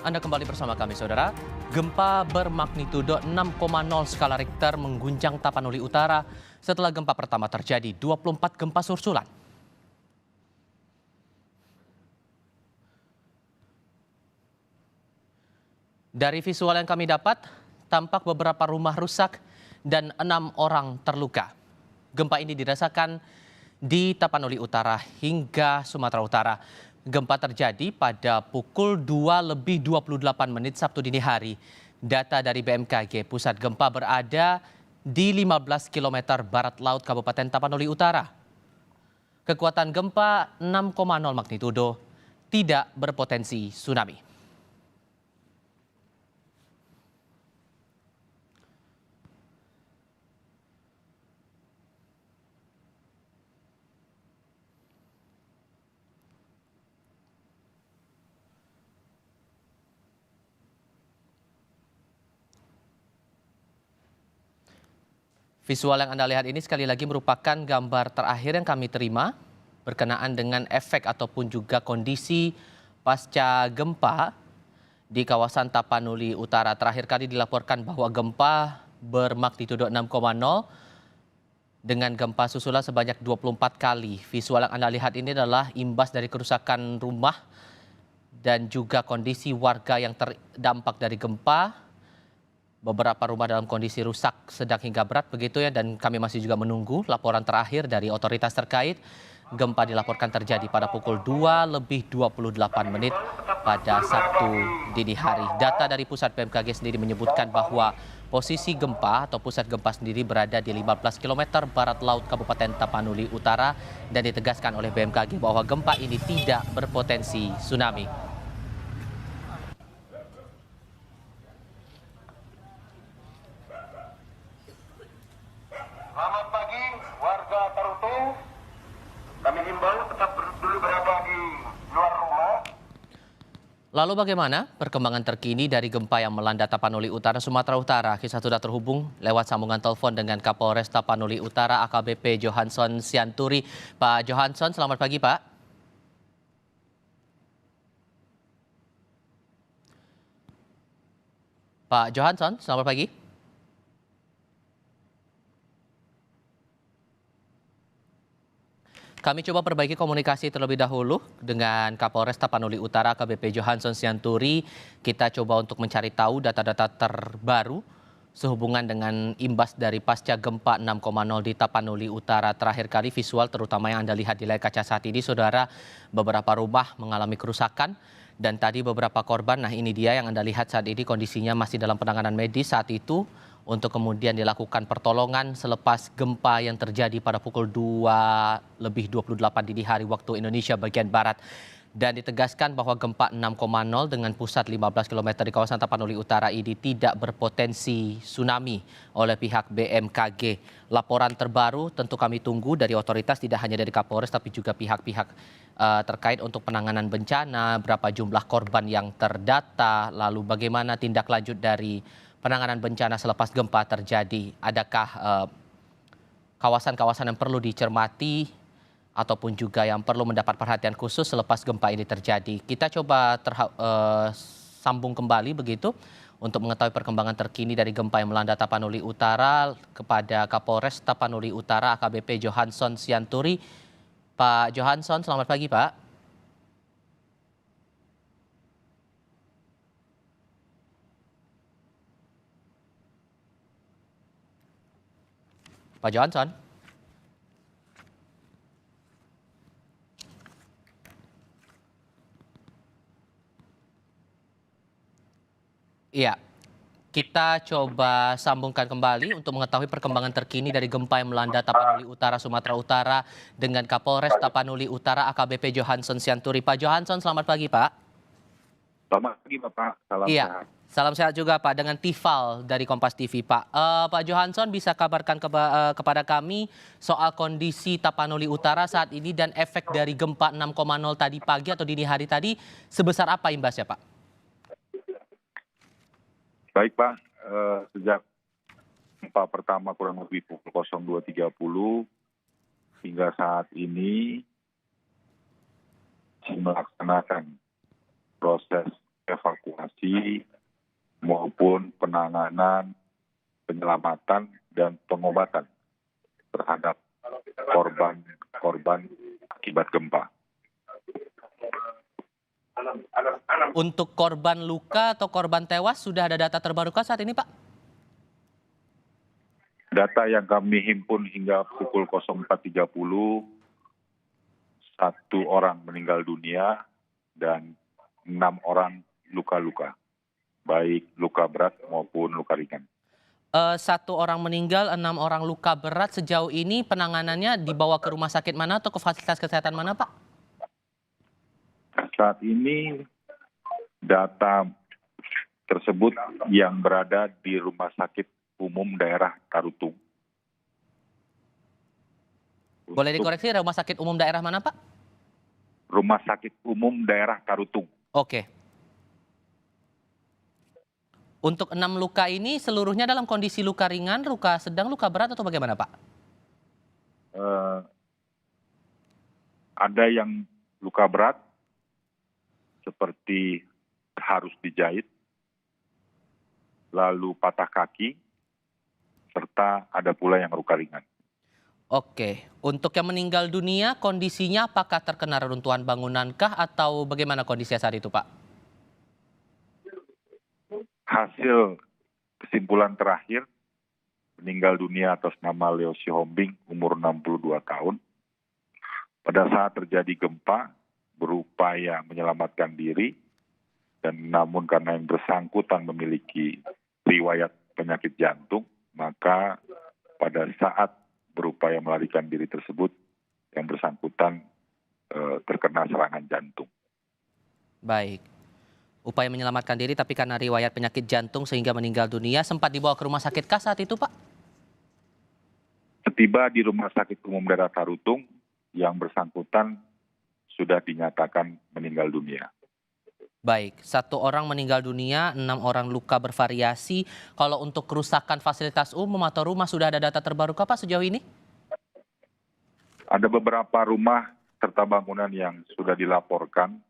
Anda kembali bersama kami, Saudara. Gempa bermagnitudo 6,0 skala Richter mengguncang Tapanuli Utara setelah gempa pertama terjadi 24 gempa susulan. Dari visual yang kami dapat, tampak beberapa rumah rusak dan 6 orang terluka. Gempa ini dirasakan di Tapanuli Utara hingga Sumatera Utara. Gempa terjadi pada pukul 2:28 Sabtu dini hari. Data dari BMKG, pusat gempa berada di 15 km barat laut Kabupaten Tapanuli Utara. Kekuatan gempa 6,0 magnitudo, tidak berpotensi tsunami. Visual yang Anda lihat ini sekali lagi merupakan gambar terakhir yang kami terima berkenaan dengan efek ataupun juga kondisi pasca gempa di kawasan Tapanuli Utara. Terakhir kali dilaporkan bahwa gempa bermagnitudo 6,0 dengan gempa susulan sebanyak 24 kali. Visual yang Anda lihat ini adalah imbas dari kerusakan rumah dan juga kondisi warga yang terdampak dari gempa. Beberapa rumah dalam kondisi rusak sedang hingga berat begitu ya, dan kami masih juga menunggu laporan terakhir dari otoritas terkait. Gempa dilaporkan terjadi pada pukul 2:28 pada Sabtu dini hari. Data dari pusat BMKG sendiri menyebutkan bahwa posisi gempa atau pusat gempa sendiri berada di 15 km barat laut Kabupaten Tapanuli Utara, dan ditegaskan oleh BMKG bahwa gempa ini tidak berpotensi tsunami. Selamat pagi warga Tarutung. Kami himbau tetap dulu berada di luar rumah. Lalu bagaimana perkembangan terkini dari gempa yang melanda Tapanuli Utara, Sumatera Utara? Kita sudah terhubung lewat sambungan telepon dengan Kapolres Tapanuli Utara AKBP Johanson Sianturi. Pak Johanson, selamat pagi Pak. Pak Johanson, selamat pagi. Kami coba perbaiki komunikasi terlebih dahulu dengan Kapolres Tapanuli Utara AKBP Johanson Sianturi. Kita coba untuk mencari tahu data-data terbaru sehubungan dengan imbas dari pasca gempa 6,0 di Tapanuli Utara. Terakhir kali visual terutama yang Anda lihat di layar kaca saat ini, Saudara, beberapa rumah mengalami kerusakan dan tadi beberapa korban. Nah, ini dia yang Anda lihat saat ini kondisinya masih dalam penanganan medis saat itu, untuk kemudian dilakukan pertolongan selepas gempa yang terjadi pada pukul 2:28 dini hari waktu Indonesia bagian Barat. Dan ditegaskan bahwa gempa 6,0 dengan pusat 15 km di kawasan Tapanuli Utara ini tidak berpotensi tsunami oleh pihak BMKG. Laporan terbaru tentu kami tunggu dari otoritas, tidak hanya dari Kapolres tapi juga pihak-pihak terkait untuk penanganan bencana, berapa jumlah korban yang terdata, lalu bagaimana tindak lanjut dari penanganan bencana selepas gempa terjadi. Adakah kawasan-kawasan yang perlu dicermati ataupun juga yang perlu mendapat perhatian khusus selepas gempa ini terjadi? Kita coba sambung kembali begitu untuk mengetahui perkembangan terkini dari gempa yang melanda Tapanuli Utara kepada Kapolres Tapanuli Utara AKBP Johanson Sianturi. Pak Johanson, selamat pagi Pak. Pak Johanson. Iya, kita coba sambungkan kembali untuk mengetahui perkembangan terkini dari gempa yang melanda Tapanuli Utara, Sumatera Utara dengan Kapolres Tapanuli Utara AKBP Johanson Sianturi. Pak Johanson, selamat pagi Pak. Selamat pagi Bapak, salam Iya, sehat. salam sehat juga Pak, dengan Tifal dari Kompas TV Pak. Pak Johanson bisa kabarkan kepada kami soal kondisi Tapanuli Utara saat ini dan efek dari gempa 6,0 tadi pagi atau dini hari tadi sebesar apa imbasnya Pak? Baik Pak, sejak gempa pertama kurang lebih pukul 02.30 hingga saat ini melaksanakan proses evakuasi penanganan, penyelamatan, dan pengobatan terhadap korban akibat gempa. Untuk korban luka atau korban tewas sudah ada data terbarukah saat ini, Pak? Data yang kami himpun hingga pukul 04.30, 1 orang meninggal dunia dan 6 orang luka-luka, baik luka berat maupun luka ringan. 1 orang meninggal, 6 orang luka berat. Sejauh ini penanganannya dibawa ke rumah sakit mana atau ke fasilitas kesehatan mana, Pak? Saat ini data tersebut yang berada di Rumah Sakit Umum Daerah Tarutung. Boleh dikoreksi, rumah sakit umum daerah mana, Pak? Rumah Sakit Umum Daerah Tarutung. Oke. Untuk 6 luka ini seluruhnya dalam kondisi luka ringan, luka sedang, luka berat atau bagaimana, Pak? Ada yang luka berat, seperti harus dijahit, lalu patah kaki, serta ada pula yang luka ringan. Oke, untuk yang meninggal dunia kondisinya apakah terkena reruntuhan bangunankah atau bagaimana kondisinya saat itu, Pak? Hasil kesimpulan terakhir, meninggal dunia atas nama Leo Sihombing, umur 62 tahun. Pada saat terjadi gempa, berupaya menyelamatkan diri, dan namun karena yang bersangkutan memiliki riwayat penyakit jantung, maka pada saat berupaya melarikan diri tersebut, yang bersangkutan terkena serangan jantung. Baik. Upaya menyelamatkan diri tapi karena riwayat penyakit jantung sehingga meninggal dunia, sempat dibawa ke rumah sakit kah saat itu, Pak? Setiba di Rumah Sakit Umum Daerah Tarutung, yang bersangkutan sudah dinyatakan meninggal dunia. Baik, 1 orang meninggal dunia, 6 orang luka bervariasi. Kalau untuk kerusakan fasilitas umum atau rumah sudah ada data terbaru Pak sejauh ini? Ada beberapa rumah serta bangunan yang sudah dilaporkan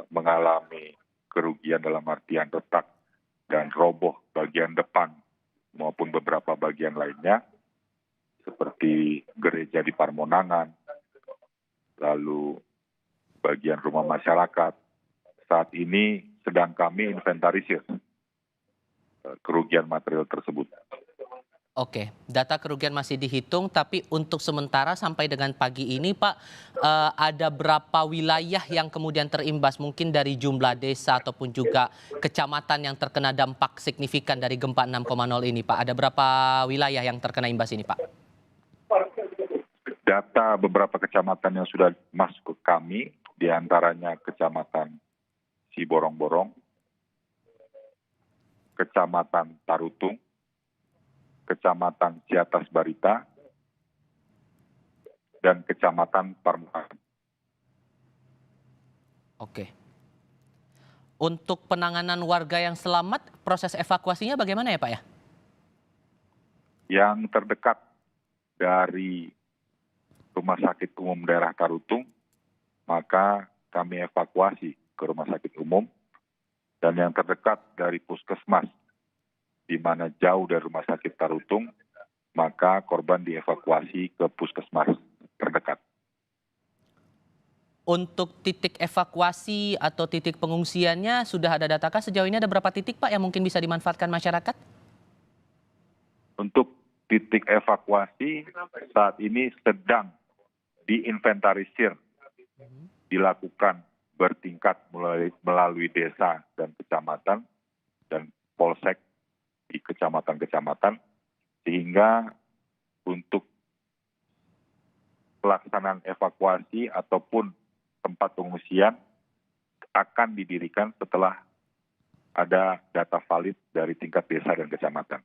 mengalami kerugian dalam artian retak dan roboh bagian depan maupun beberapa bagian lainnya, seperti gereja di Parmonangan, lalu bagian rumah masyarakat. Saat ini sedang kami inventarisir kerugian material tersebut. Oke, data kerugian masih dihitung, tapi untuk sementara sampai dengan pagi ini Pak, ada berapa wilayah yang kemudian terimbas mungkin dari jumlah desa ataupun juga kecamatan yang terkena dampak signifikan dari gempa 6,0 ini Pak? Ada berapa wilayah yang terkena imbas ini Pak? Data beberapa kecamatan yang sudah masuk ke kami, diantaranya Kecamatan Ciborong-Borong, Kecamatan Tarutung, Kecamatan Ciatas Barita, dan Kecamatan Parmonangan. Oke. Untuk penanganan warga yang selamat, proses evakuasinya bagaimana ya Pak ya? Yang terdekat dari Rumah Sakit Umum Daerah Tarutung, maka kami evakuasi ke Rumah Sakit Umum, dan yang terdekat dari Puskesmas, di mana jauh dari Rumah Sakit Tarutung, maka korban dievakuasi ke Puskesmas terdekat. Untuk titik evakuasi atau titik pengungsiannya sudah ada datakah sejauh ini ada berapa titik Pak yang mungkin bisa dimanfaatkan masyarakat? Untuk titik evakuasi saat ini sedang diinventarisir, dilakukan bertingkat melalui desa dan kecamatan dan polsek di kecamatan-kecamatan, sehingga untuk pelaksanaan evakuasi ataupun tempat pengungsian akan didirikan setelah ada data valid dari tingkat desa dan kecamatan.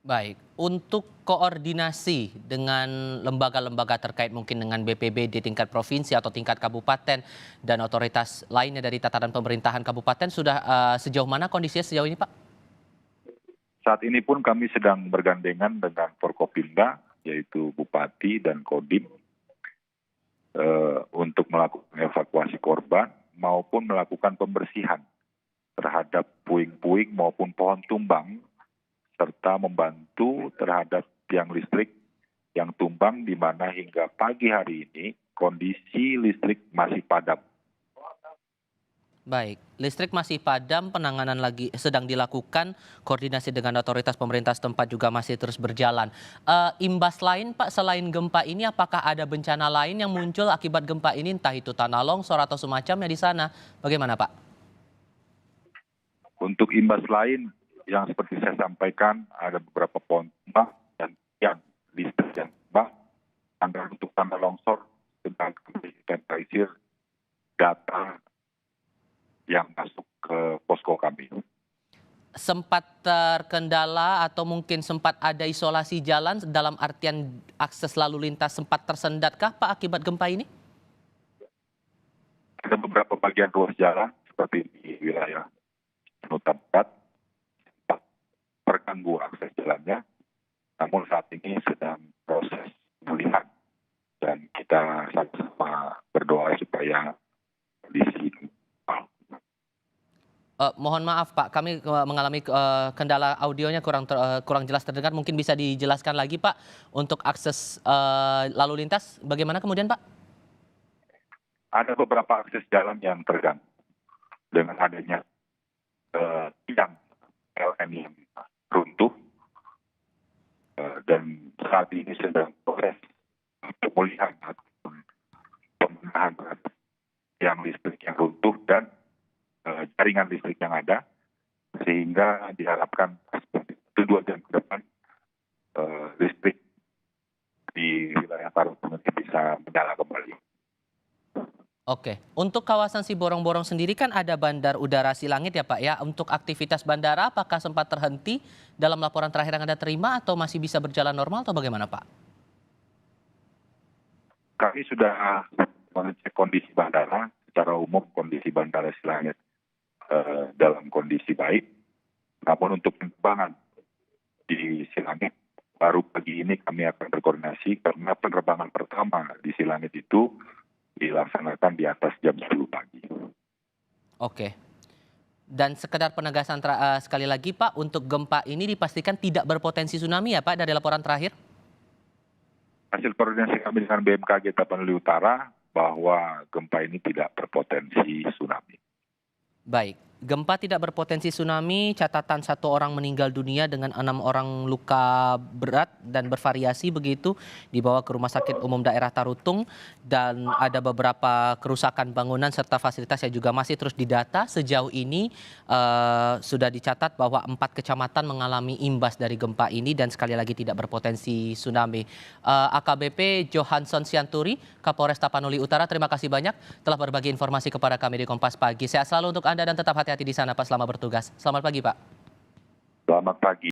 Baik, untuk koordinasi dengan lembaga-lembaga terkait mungkin dengan BPBD tingkat provinsi atau tingkat kabupaten dan otoritas lainnya dari tataran pemerintahan kabupaten sudah sejauh mana kondisinya sejauh ini Pak? Saat ini pun kami sedang bergandengan dengan Forkopimda, yaitu Bupati dan Kodim, untuk melakukan evakuasi korban maupun melakukan pembersihan terhadap puing-puing maupun pohon tumbang, serta membantu terhadap tiang listrik yang tumbang, di mana hingga pagi hari ini kondisi listrik masih padam. Baik, listrik masih padam, penanganan lagi sedang dilakukan, koordinasi dengan otoritas pemerintah setempat juga masih terus berjalan. Imbas lain Pak, selain gempa ini apakah ada bencana lain yang muncul akibat gempa ini, entah itu tanah longsor atau semacamnya di sana? Bagaimana Pak? Untuk imbas lain yang seperti saya sampaikan, ada beberapa pohon tumbang dan tiang listrik yang tumbang. Anggaran untuk tanah longsor sedang kami inventarisir data yang masuk ke posko kami. Sempat terkendala atau mungkin sempat ada isolasi jalan dalam artian akses lalu lintas sempat tersendatkah Pak akibat gempa ini? Ada beberapa bagian ruas jalan seperti di wilayah Nusa Barat terganggu akses jalannya, namun saat ini sedang proses pemulihan dan kita sama-sama berdoa supaya kondisi Mohon maaf Pak, kami mengalami kendala audionya kurang jelas terdengar. Mungkin bisa dijelaskan lagi Pak untuk akses lalu lintas. Bagaimana kemudian Pak? ada beberapa akses jalan yang terganggu dengan adanya tiang PLN yang runtuh dan saat ini sedang proses pemulihan ataupun pembenahan tiang listrik yang runtuh dan jaringan listrik yang ada, sehingga diharapkan 1-2 jam ke depan listrik di wilayah Tarutung bisa menyala kembali. Oke, untuk kawasan Siborong-Borong sendiri kan ada Bandar Udara Silangit ya Pak ya. Untuk aktivitas bandara apakah sempat terhenti dalam laporan terakhir yang Anda terima atau masih bisa berjalan normal atau bagaimana Pak? Kami sudah mengecek kondisi bandara. Secara umum kondisi Bandara Silangit dalam kondisi baik. Namun untuk penerbangan di Silangit, baru pagi ini kami akan berkoordinasi karena penerbangan pertama di Silangit itu dilaksanakan di atas jam 10 pagi. Oke. Dan sekedar penegasan sekali lagi Pak, untuk gempa ini dipastikan tidak berpotensi tsunami ya Pak dari laporan terakhir? Hasil koordinasi kami dengan BMKG Tapanuli Utara bahwa gempa ini tidak berpotensi tsunami. Baik, gempa tidak berpotensi tsunami, catatan 1 orang meninggal dunia dengan 6 orang luka berat dan bervariasi begitu, dibawa ke Rumah Sakit Umum Daerah Tarutung, dan ada beberapa kerusakan bangunan serta fasilitas yang juga masih terus didata. Sejauh ini sudah dicatat bahwa 4 kecamatan mengalami imbas dari gempa ini dan sekali lagi tidak berpotensi tsunami. AKBP Johansson Sianturi, Kapolres Tapanuli Utara, terima kasih banyak telah berbagi informasi kepada kami di Kompas Pagi. Sehat selalu untuk Anda dan tetap hati-hati di sana Pak selama bertugas. Selamat pagi Pak. Selamat pagi.